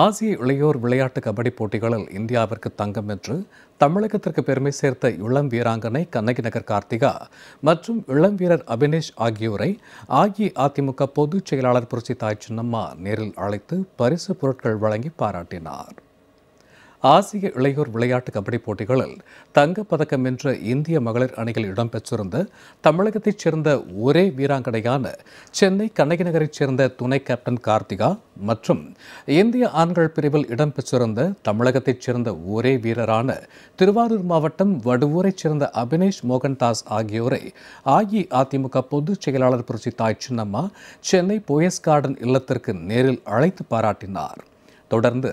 ஆசிய இளையோர் விளையாட்டு கபடி போட்டிகளில் இந்தியாவிற்கு தங்கம் வென்று தமிழகத்திற்கு பெருமை சேர்த்த இளம் வீராங்கனை கண்ணகி நகர் கார்த்திகா மற்றும் இளம் வீரர் அபினேஷ் ஆகியோரை அஇஅதிமுக பொதுச் செயலாளர் புரட்சித்தாய் சின்னம்மா நேரில் அழைத்து பரிசு பொருட்கள் வழங்கி பாராட்டினார். ஆசிய இளையோர் விளையாட்டு கபடி போட்டிகளில் தங்கப்பதக்கம் வென்ற இந்திய மகளிர் அணியில் இடம்பெற்றிருந்த தமிழகத்தைச் சேர்ந்த ஒரே வீராங்கனையான சென்னை கண்ணகி நகரைச் சேர்ந்த துணை கேப்டன் கார்த்திகா மற்றும் இந்திய ஆண்கள் பிரிவில் இடம்பெற்றிருந்த தமிழகத்தைச் சேர்ந்த ஒரே வீரரான திருவாரூர் மாவட்டம் வடுவூரைச் சேர்ந்த அபினேஷ் மோகன்தாஸ் ஆகியோரை அஇஅதிமுக பொதுச் செயலாளர் புரட்சித்தாய் சின்னம்மா சென்னை போயஸ் கார்டன் இல்லத்திற்கு நேரில் அழைத்து பாராட்டினார். தொடர்ந்து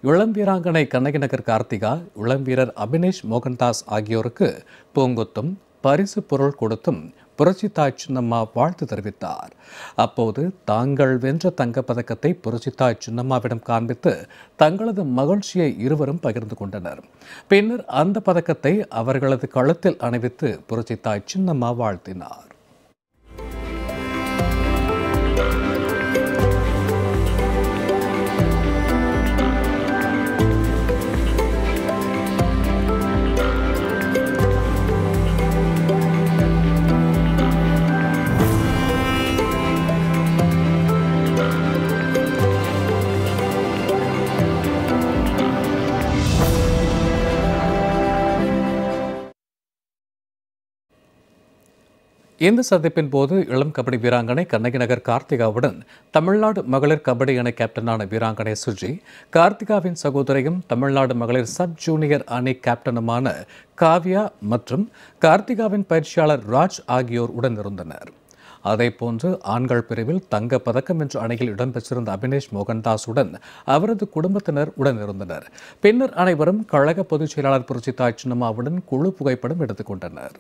இளம் வீராங்கனை கண்ணகி நகர் கார்த்திகா, இளம் வீரர் அபினேஷ் மோகன்தாஸ் ஆகியோருக்கு பூங்கொத்தும் பரிசு பொருள் கொடுத்தும் புரட்சித்தாய் சின்னம்மா வாழ்த்து தெரிவித்தார். அப்போது தாங்கள் வென்ற தங்கப்பதக்கத்தை புரட்சித்தாய் சின்னம்மாவிடம் காண்பித்து தங்களது மகிழ்ச்சியை இருவரும் பகிர்ந்து கொண்டனர். பின்னர் அந்த பதக்கத்தை அவர்களது கழுத்தில் அணிவித்து புரட்சித்தாய் சின்னம்மா வாழ்த்தினார். இந்த சந்திப்பின் போது இளம் கபடி வீராங்கனை கண்ணகி நகர் கார்த்திகாவுடன் தமிழ்நாடு மகளிர் கபடி அணி கேப்டனான வீராங்கனை சுஜி, கார்த்திகாவின் சகோதரியும் தமிழ்நாடு மகளிர் சப் ஜூனியர் அணி கேப்டனுமான காவ்யா மற்றும் கார்த்திகாவின் பயிற்சியாளர் ராஜ் ஆகியோர் உடனிருந்தனர். அதேபோன்று ஆண்கள் பிரிவில் தங்க பதக்கம் என்ற அணியில் இடம்பெற்றிருந்த அபினேஷ் மோகன்தாஸுடன் அவரது குடும்பத்தினர் உடனிருந்தனர். பின்னர் அனைவரும் கழக பொதுச் செயலாளர் புரட்சித்தாய் சின்னம்மாவுடன் குழு புகைப்படம் எடுத்துக் கொண்டனர்.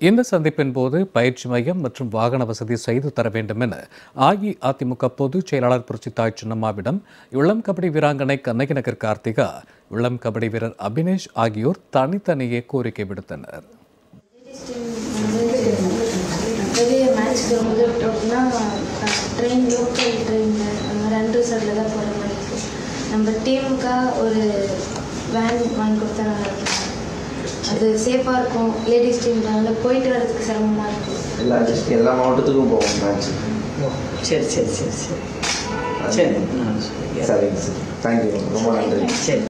இந்த சந்திப்பின் போது பயிற்சி மையம் மற்றும் வாகன வசதி செய்து தர வேண்டும் என அஇஅதிமுக பொதுச் செயலாளர் புரட்சித்தாய் சின்னம்மாவிடம் இளம் கபடி வீராங்கனை கண்ணகி நகர் கார்த்திகா, இளம் கபடி வீரர் அபினேஷ் ஆகியோர் தனித்தனியே கோரிக்கை விடுத்தனர். அது சேஃபாக இருக்கும். லேடிஸ் டீம்னால போயிட்டு வரதுக்கு சிரமமாக இருக்கும். எல்லா மாவட்டத்துக்கும் போவோம் மேட்ச். சரி சரி சரி சரி சரி சரிங்க சார், தேங்க்யூ, ரொம்ப நன்றி. சரி.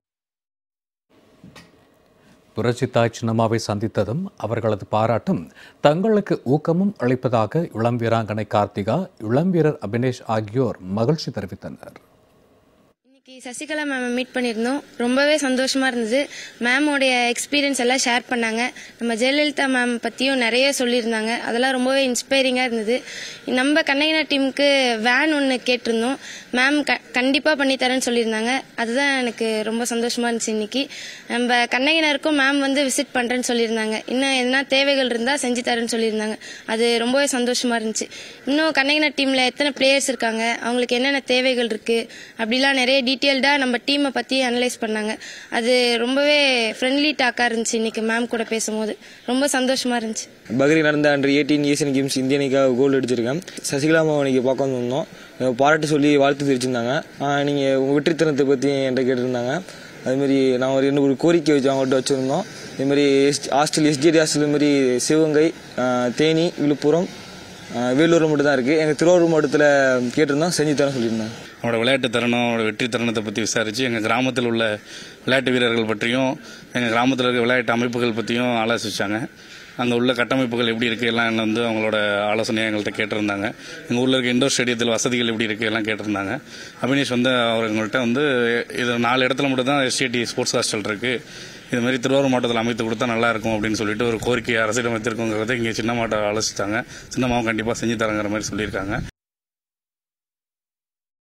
புரட்சித்தாய் சின்னம்மாவை சந்தித்ததும் அவர்களது பாராட்டும் தங்களுக்கு ஊக்கமும் அளிப்பதாக இளம் வீராங்கனை கார்த்திகா, இளம் வீரர் அபினேஷ் ஆகியோர் மகிழ்ச்சி தெரிவித்தனர். சசிகலா மேம் மீட் பண்ணியிருந்தோம். ரொம்பவே சந்தோஷமா இருந்தது. மேமோடைய எக்ஸ்பீரியன்ஸ் எல்லாம் ஷேர் பண்ணாங்க. நம்ம ஜெயலலிதா மேம் பற்றியும் நிறைய சொல்லியிருந்தாங்க. அதெல்லாம் ரொம்பவே இன்ஸ்பைரிங்காக இருந்தது. நம்ம கண்ணகினா டீமுக்கு வேன் ஒன்று கேட்டிருந்தோம். மேம் கண்டிப்பாக பண்ணித்தரேன்னு சொல்லியிருந்தாங்க. அதுதான் எனக்கு ரொம்ப சந்தோஷமா இருந்துச்சு. இன்னைக்கு நம்ம கண்ணகினருக்கும் மேம் வந்து விசிட் பண்ணுறேன்னு சொல்லியிருந்தாங்க. இன்னும் எதனா தேவைகள் இருந்தால் செஞ்சு தரேன்னு சொல்லியிருந்தாங்க. அது ரொம்பவே சந்தோஷமா இருந்துச்சு. இன்னும் கண்ணகினா டீமில் எத்தனை பிளேயர்ஸ் இருக்காங்க, அவங்களுக்கு என்னென்ன தேவைகள் இருக்குது, அப்படிலாம் நிறைய டீட்டெயில்டாக நம்ம டீமை பற்றி அனலைஸ் பண்ணாங்க. அது ரொம்பவே ஃப்ரெண்ட்லி டாக்காக இருந்துச்சு. இன்னைக்கு மேம் கூட பேசும்போது ரொம்ப சந்தோஷமாக இருந்துச்சு. பஹ்ரைன் நடந்த அண்டர் 18 ஏசியன் கேம்ஸ் இந்திய அணிக்காக கோல் அடிச்சிருக்கேன். சசிகலா அன்னைக்கு பார்க்க வந்தோம். பாராட்டு சொல்லி வாழ்த்து தெரிவிச்சிருந்தாங்க. நீங்கள் உங்கள் வெற்றித்தனத்தை பற்றி என்கிட்ட கேட்டிருந்தாங்க. அதுமாரி நான் ஒரு கோரிக்கை வச்சு அவங்கள்ட்ட வச்சுருந்தோம். இதுமாரி ஹாஸ்டல் எஸ்டிடி ஹாஸ்டல் இதுமாரி சிவகங்கை, தேனி, விழுப்புரம், வேலூர் மட்டும் தான் இருக்குது. எங்கள் திருவாரூர் மாவட்டத்தில் கேட்டிருந்தோம், செஞ்சு தரேன் சொல்லியிருந்தாங்க. அவனோட விளையாட்டு தருணம், அவனோட வெற்றி தருணத்தை பற்றி விசாரித்து எங்கள் கிராமத்தில் உள்ள விளையாட்டு வீரர்கள் பற்றியும் எங்கள் கிராமத்தில் இருக்க விளையாட்டு அமைப்புகள் பற்றியும் ஆலோசித்தாங்க. அங்கே உள்ள கட்டமைப்புகள் எப்படி இருக்குது எல்லாம் வந்து அவங்களோட ஆலோசனையாக எங்கள்கிட்ட கேட்டிருந்தாங்க. எங்கள் ஊரில் இருக்க இண்டோர் ஸ்டேடியத்தில் வசதிகள் எப்படி இருக்குது எல்லாம் கேட்டிருந்தாங்க. அபினேஷ் வந்து அவங்கள்ட்ட வந்து இது 4 இடத்துல மட்டும் தான் எஸ்டிடி ஸ்போர்ட்ஸ் ஹாஸ்டல் இருக்குது, இதுமாதிரி திருவாரூர் மாவட்டத்தில் அமைத்து கொடுத்தா நல்லாயிருக்கும் அப்படின்னு சொல்லிட்டு ஒரு கோரிக்கை அரசிடம் வைத்திருக்கோங்கிறத இங்கே சின்னம்மாட்ட ஆலோசித்தாங்க. சின்னம்மாவும் கண்டிப்பாக செஞ்சு தரங்கிற மாதிரி சொல்லியிருக்காங்க.